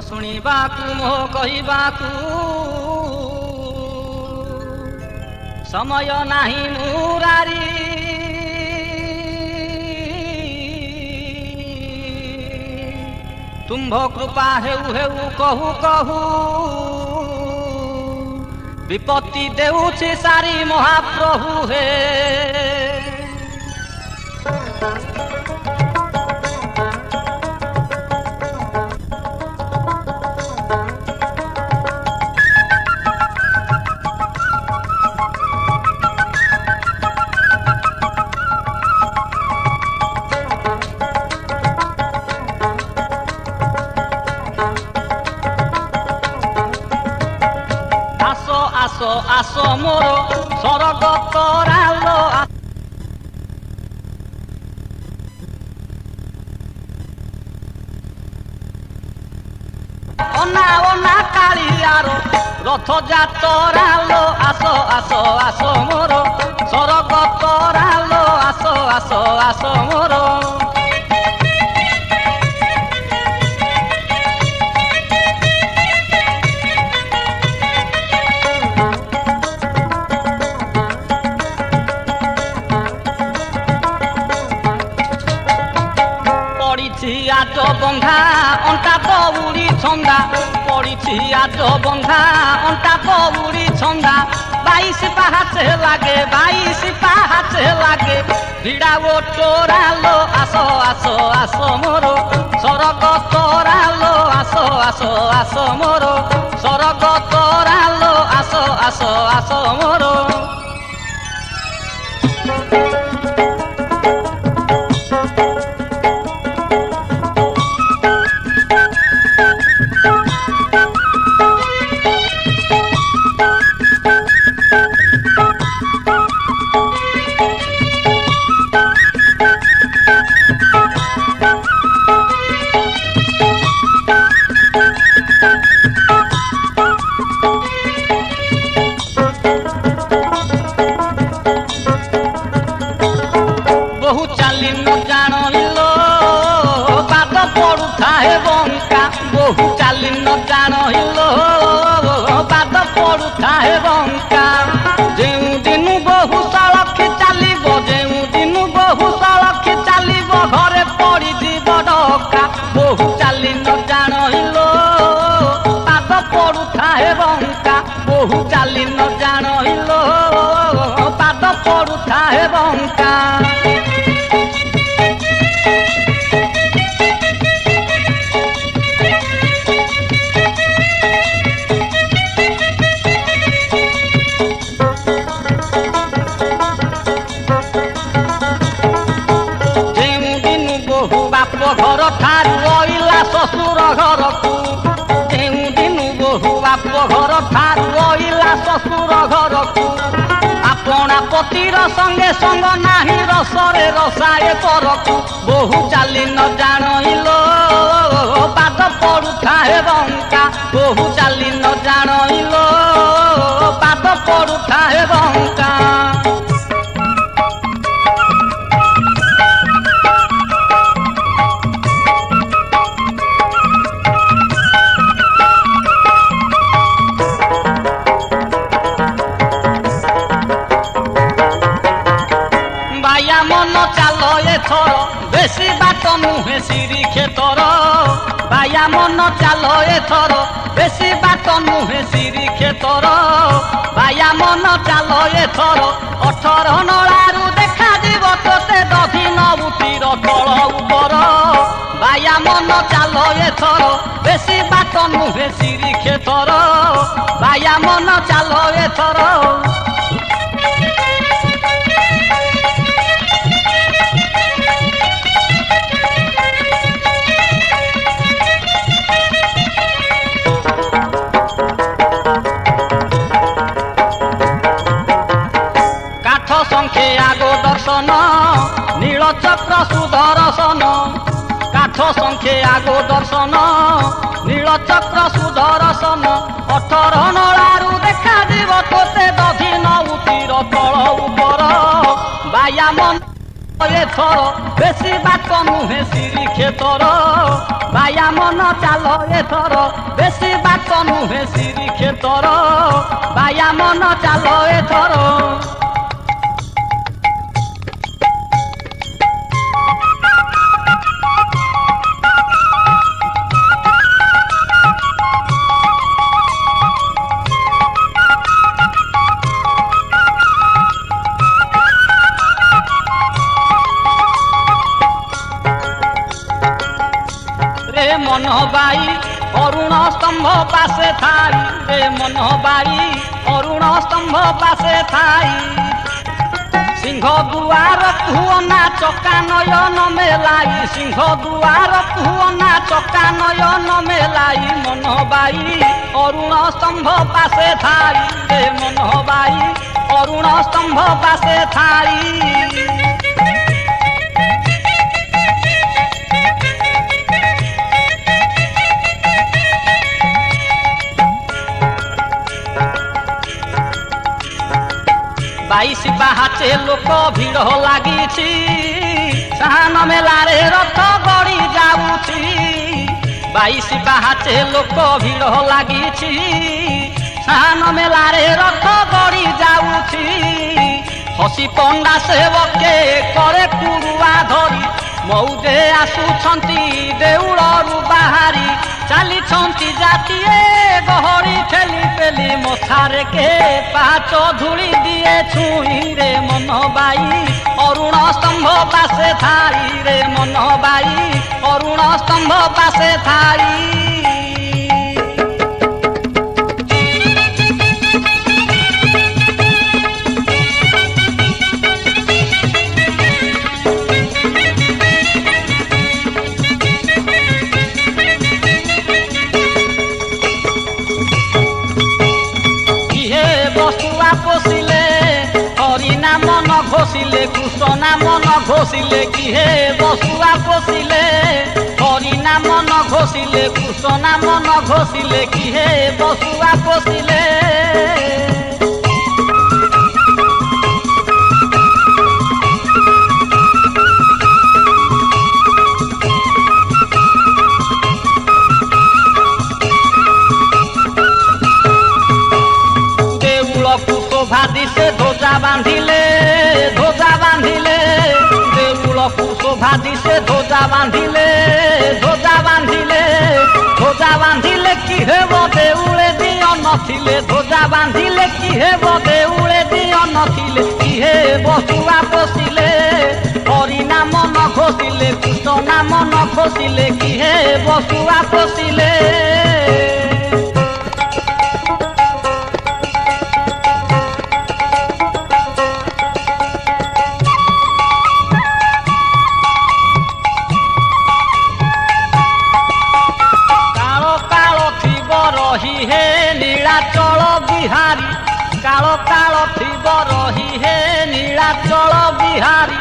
ଶୁଣିବାକୁ ମୋ କହିବାକୁ ସମୟ ନାହିଁ ମୁରାରୀ ତୁମ୍ଭ କୃପା ହେଉ ହେଉ କହୁ କହୁ ବିପତ୍ତି ଦେଉଛି ସାରି ମହାପ୍ରଭୁ ହେ আস মোর স্বর্গ তরালো অনা অনা কালিয়ার রথযাত্রালো আস আস আস মোর স্বর্গ তরালো আস আস আস মোর আজ বন্ধা অন্টা বউড়ি ছন্দা পড়িছি আজ বন্ধা অন্টা বউড়ি ছন্দা 22 পাহাচে লাগে 22 পাহাচে লাগে ভিড়া ও তোরালো আস আস আস মোর স্বর্গ তোরালো আস আস আস মোর স্বর্গ তোরালো আস আস আস মোর বহু চালি ন জানিল পাদ পড়ুথায় বঙ্কা যেউ দিন বহু সড়কি চালিব যেউ দিন বহু সড়কি চালিব ঘরে পড়িଯିବ ডকা বহু চালি ন জানিল পাদ পড়ুথায় বঙ্কা বহু চালি ন জানিল পাদ পড়ুথায় বঙ্কা ঘর ঠারু অইলা শ্বশুর ঘরকু যেউ দিন বহু বাপ ঘর ঠারু অইলা শ্বশুর ঘরকু আপনা পতির সঙ্গে সঙ্গ নাহি রসরে রসায়ে পরকু বহু চালি ন জানিল পাদ পড়ুথায় বঙ্কা বহু চালি ন জানিল পাদ পড়ুথায় বঙ্কা মন চালো এথর বেশি বাট নুহে সিঁড়ি ক্ষেতর বায়া মন চালো এথর বেশি বাট নুহে সিঁড়ি ক্ষেতর বায়া মন চালো এথর 18 নলারু দেখা দিব তোতে দক্ষিণ বুটির তল উপর বায়া মন চালো এথর বেশি বাট নুহে সিঁড়ি ক্ষেতর বায়া মন চালো এথর সংখ্যে আগো দর্শন নীলচক্র সুদর্শন কাঠ সংখ্যে আগো দর্শন নীলচক্র সুদর্শন 18 নলারু দেখা দিব তোতে দক্ষিণ উতির তল উপর বায়া মন এথর বেশি বাট নুহে সিঁড়ি ক্ষেতর ବାୟା ମନ ଚାଲ ଏଥର ବେଶୀ ବାଟ ନୁହେଁ ଶ୍ରୀକ୍ଷେତ୍ର ବାୟା ମନ ଚାଲ ଏଥର। मन बाई अरुण स्तंभ पासे थाई रे मन बाई अरुण स्तंभ पासे थाई सिंह दुआर कुहना चका नयन मेलाई सिंह दुआर कुहना चका नयन मेलाई मन बाई अरुण स्तंभ पासे थाई रे मन बाई अरुण स्तंभ पासे थाई। बाईस बाहाचे लोक भिड़ लगी साहान मेलारे रथ गड़ी जाऊँची बाईस बाहाचे लोक भिड़ लगी साहान मेलारे रथ गड़ी जाऊँची हसी पंडा सेवके करे कुरुआ धरी मौजे आसुछंती देउलरू बाहारी चाली जातीय गहरी ठेली पेली मथारे के पाच धूली दिए छुई रे मन बाई अरुण स्तंभ पासे थाई रे मन बाई अरुण स्तंभ पासे थाई। घोषिले कृष्ण नाम न घोषिले किहे बसुआ पोषिले हरि नाम न घोषिले कृष्ण नाम न घोषिले किहे बसुआ पोषिले। देउल को शोभा दिसे ध्वजा बांधिले देउल को शोभा दिसे ध्वजा बांधिले कि हेब देउले दिय नथिले ध्वजा बांधिले कि हेब देउले दिय नथिले कि हे बसुआ पोषिले हरि नाम न घोषिले कृष्ण नाम न घोषिले कि हे बसुआ पोषिले। नीलाचल बिहारी काल काल थिब रही हे नीलाचल बिहारी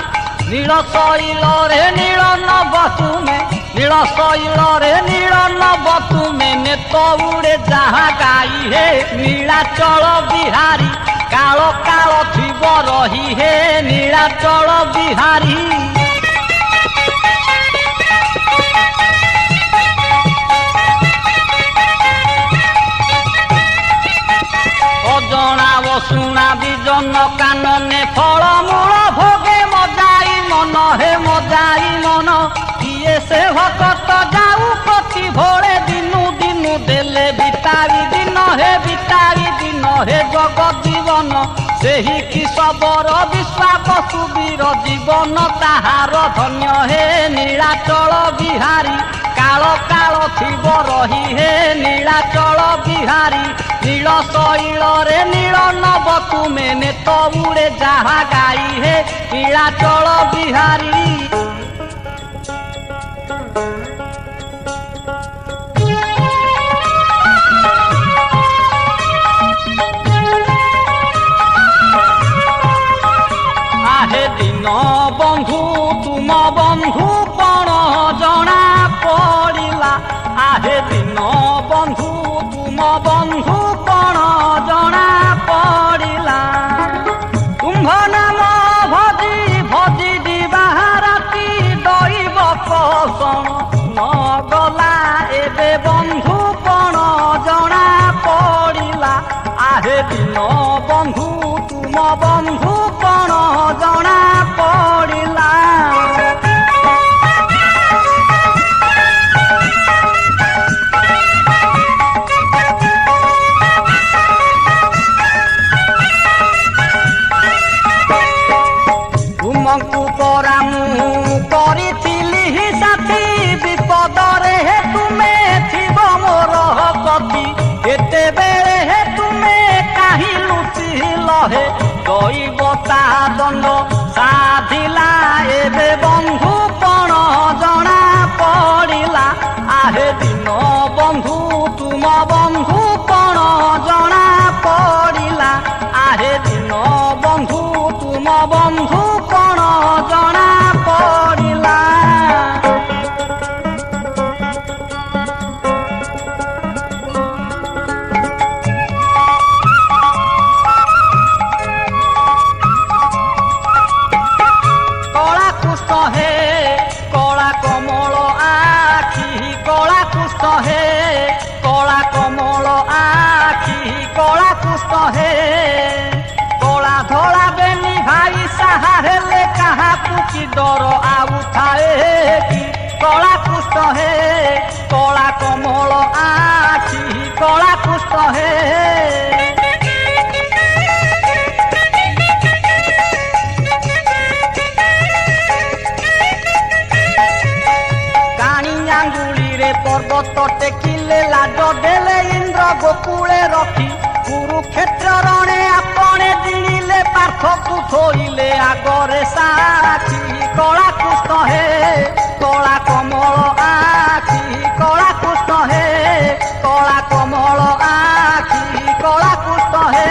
नील शैल रे नील नभ तुमे नील शैल रे नील नभ तुमे नेत उड़े जहाँ गाई हे नीलाचल बिहारी काल काल थिब रही हे नीलाचल बिहारी। अजणा वसुणा विजन कानने फल मूल भोगे मजाई मन हे मजाई मन किए से भक्त जाऊ प्रति भोरे दिनु दिनु देले बितारी दिन हे जगत जीवन सेही कि सबर विश्वास सुबीर जीवन ताहार धन्य हे नीलाचल बिहारी काल काल थिब रही हे नीलाचल बिहारी नील शैल रे नील नभ तुमे नेत उड़े जहाँ गाई हे नीलाचल बिहारी। आहे दिन बंधु तुम बंधु कण जना पड़िला आहे दिन बंधु तुम बंधु कण जना पड़िला तुम्भ नाम भजी भजी दिवा राति दैव कौशल न गला ଏବେ ବନ୍ଧୁ କଣ ଜଣା ପଡ଼ିଲା ଆହେ ଦିନ ବନ୍ଧୁ ତୁମ ବନ୍ଧୁ କଣ ଜଣା ପଡ଼ିଲା। ତୁମକୁ ପରା ମୁଁ କରିଥିଲି ସାଥୀ ବିପଦରେ ତୁମେ ଥିବ ମୋର କତି କେତେବେଳେ ତୁମେ କାହିଁ ଲୁଚିଲ ହେ ଦଇବ ତା ଦଣ୍ଡ ସାଧିଲା ଏବେ ବନ୍ଧୁ କଣ ଜଣା ପଡ଼ିଲା ଆହେ ଦିନ ବନ୍ଧୁ ତୁମ ବନ୍ଧୁ କଣ ଜଣା ପଡ଼ିଲା ଆହେ ଦିନ ବନ୍ଧୁ ତୁମ ବନ୍ଧୁ କଣ ଜଣା ପଡ଼ିଲା। କଳା କୁଷ୍ଠ ହେ କଳା କମଳ ଆଖି କଳା କୁଷ୍ଠ ହେ କଳା କମଳ ଆଖି କଳା କୁଷ୍ଠ ହେ କଳା ଧଳା ବେନି ଭାଇ ସାହା ହେଲେ କାହାକୁ କି ଡର ଆଉ ଥାଏ କି କଳା କୁଷ୍ଠ ହେ କଳା କମଳ ଆଖି କଳା କୁଷ୍ଠ ହେ পর্বত টেকিলে লাড দেলে ইন্দ্র গোকুলে রখি কুরুক্ষেত্র রণে আপনে দিলে পার্থকু থইলে আগরে সাক্ষী কলা কুষ্ঠ হে কলা কমল আখি কলা কুষ্ঠ হে কলা কমল আখি কলা কুষ্ঠ হে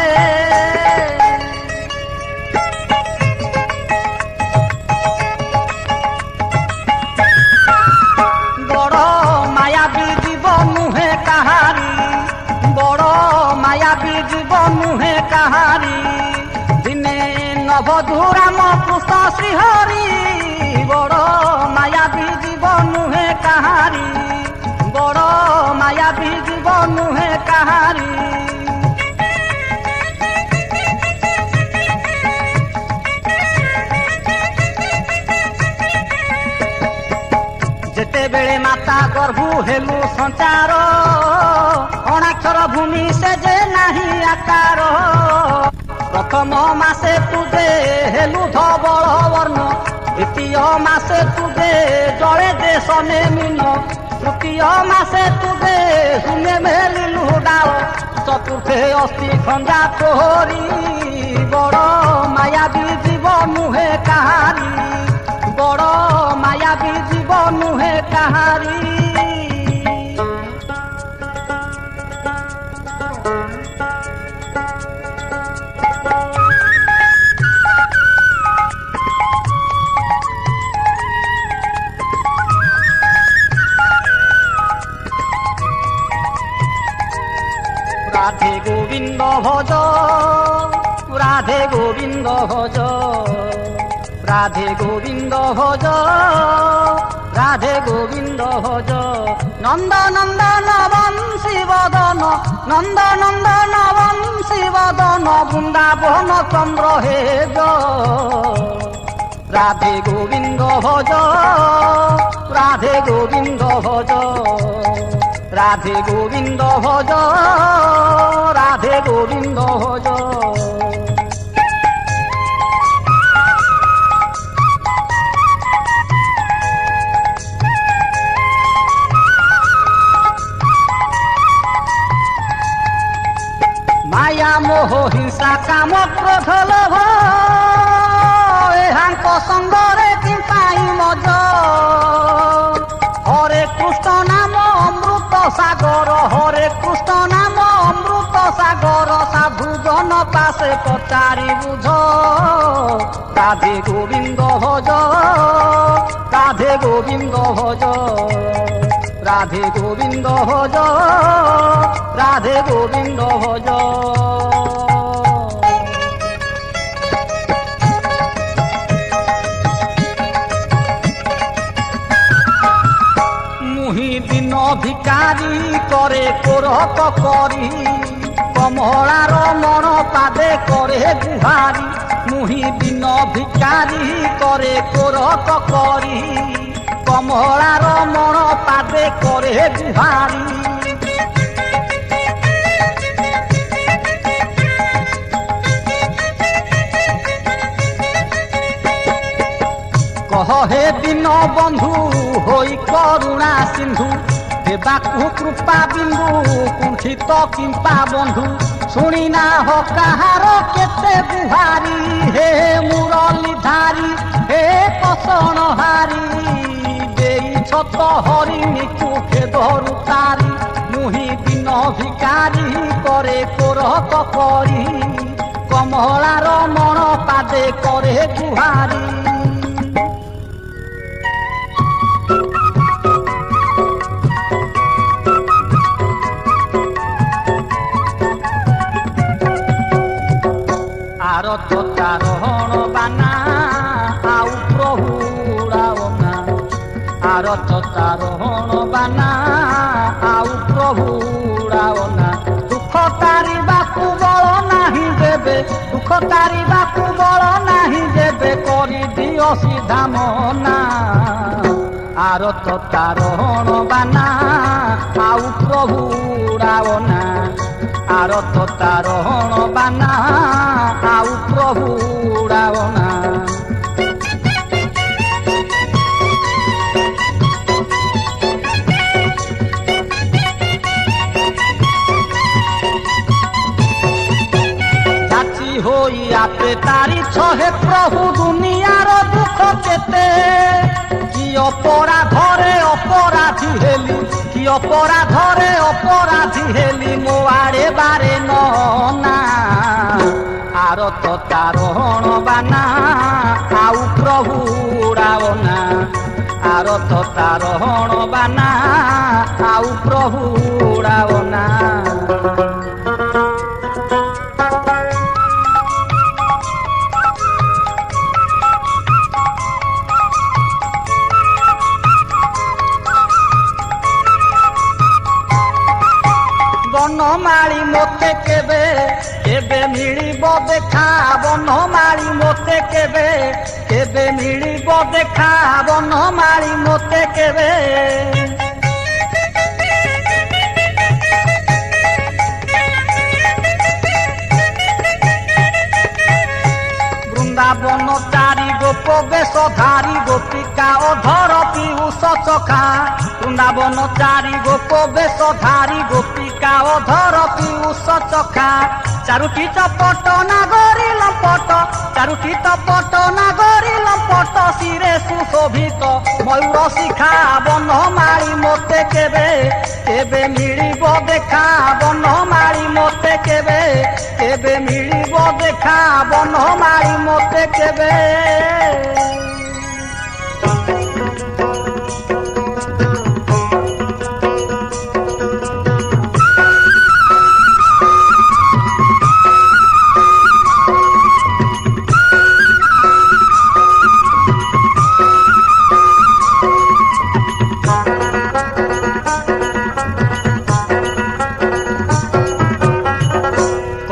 নুহে কাহারি দিনে নবধূরাম কৃষ্ণ শ্রীহরি বড় মায়াবী জীব নুহে কাহারি বড় মায়াবী জীব নুহে কাহারি যেতেবেলে মাতা গর্ভু হেলু সঞ্চার অনাক্ষর ভূমি সে যে নাহি আকার প্রথম মাসে তুদে হেলু ধবল বর্ণ দ্বিতীয় মাসে তুদে জলে দে সনে মিন তৃতীয় মাসে তুদে শুনে মেলিলু ডাল চতুর্থে অস্থি খঞ্জা তোহরি বড় মায়াবী জীব নুহে কাহারি বড় মায়াবী জীব নুহে কাহারি রাধে গোবিন্দ ভজ রাধে গোবিন্দ ভজ রাধে গোবিন্দ ভজ রাধে গোবিন্দ ভজ নন্দ নন্দন বংশী বদন নন্দ নন্দন বংশী বদন বৃন্দাবন চন্দ্র হে রাধে গোবিন্দ ভজ রাধে গোবিন্দ ভজ রাধে গোবিন্দ ভজ রাধে গোবিন্দ ভজ মায়া মোহ হিংসা কাম ক্রোধ লোভ এহাঙ্ক সঙ্গরে কি পাই মজ হরে কৃষ্ণ নাম অমৃত সাগর হরে কৃষ্ণ নাম অমৃত সাগর সাধু জন পাশে পচারি বুঝ রাধে গোবিন্দ ভজ রাধে গোবিন্দ ভজ রাধে গোবিন্দ ভজ রাধে গোবিন্দ ভজ মুহি দিন ভিকা ভিকারি করে কোরক করি কমলার মন পাদে করে গুহারি মুহি দিন ভিকারি করে কোরক করি কমলার মন পাদে করে গুহারি কহে দিন বন্ধু হই করুণা সিন্ধু দেবাকু কৃপা বিন্দু কুণ্ঠিত কিম্পা বন্ধু শুনি না হ কাহার কেতে গুহারি হে মুরলীধারী হে কষণহারি ଦେଇଛ ତ ହରିଣୀକୁ ଖେଦରୁ ତାରି ମୁହିଁ ଦିନ ଭିକାରୀ କରେ କୋରକ କରି କମଳାର ମଣ ପାଦେ କରେ ଗୁହାରି আরত তারহণ বানা আউ প্রভু রাওনা আরত তারহণ বানা আউ প্রভু রাওনা দুঃখ তারিবাকু বল নাহি দেবে দুঃখ তারিবাকু বল নাহি দেবে করি দিও সিধা মনা আরত তারহণ বানা আউ প্রভু রাওনা আরত তারহণ বানা আউ প্রভু রাওনা যাচি হই আপে তারিছ হে প্রভু দুনিয়ার দুঃখ কেতে কি অপরাধরে অপরাধী হেলি কি অপরাধরে অপরাধী হেলি মো আড়ে বারে ননা আরত তারহণ বানা আউ প্রভু রাওনা আরত তারহণ বানা আউ প্রভু রাওনা বনমালী মতে কেবে কেবে মিলিব দেখা বনমালী মতে কেবে কেবে মিলিব দেখা বনমালী মতে কেবে বৃন্দাবন চারি গোপ বেশ ধারি গোপিকা অধর পিউষ চখা বৃন্দাবন চারি গোপ বেশ ধারি গোপিকা অধর পিউষ চখা চারুটি চপট নাগরী লম্পট চারুটি চপট নাগরী লম্পট শিরে সুশোভিত ময়ূর শিখা বনমালী মতে কেবে কেবে মিলিব দেখা বনমালী মতে কেবে কেবে মিলিব দেখা বনমালী মতে কেবে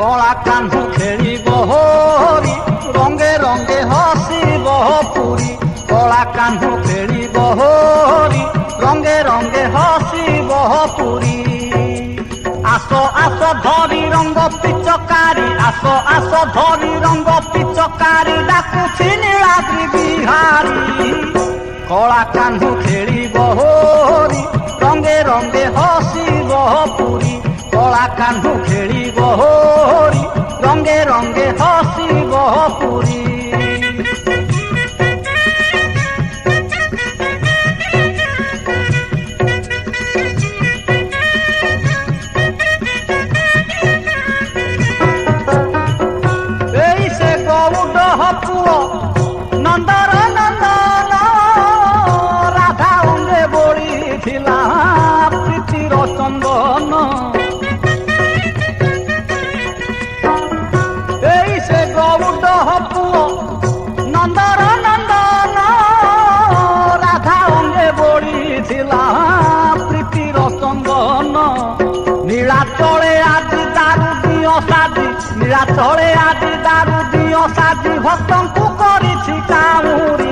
কলা কাহ্নু খেলিব হরি রঙে রঙে হসিব পুরী কলা কাহ্নু খেলিব হরি রঙে রঙে হসিব পুরী আস আস ধরি রঙ্গ পিচকারি আস আস ধরি রঙ্গ পিচকারি ডাকুছি নীলাদ্রি বিহারী কলা কাহ্নু খেলিব হরি রঙে রঙে হসিব পুরী কলা কাহ্নু খেলিব হরি রঙে রঙে হসিব পুরী এই সে গৌড পুয় নন্দর নন্দন রাধা অঙ্গে বড়িছিলা প্রীতির চন্দন এই সে গৌড পুয় ଭକ୍ତଙ୍କୁ କରିଛି କାମୁରି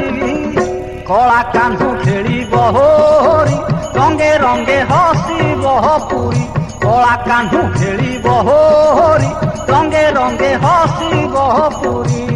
କଳା କାହ୍ନୁ ଖେଳିବ ହୋରି ରଙ୍ଗେ ରଙ୍ଗେ ହସିବ ପୁରୀ କଳା କାହ୍ନୁ ଖେଳିବ ହୋରି ରଙ୍ଗେ ରଙ୍ଗେ ହସିବ ପୁରୀ।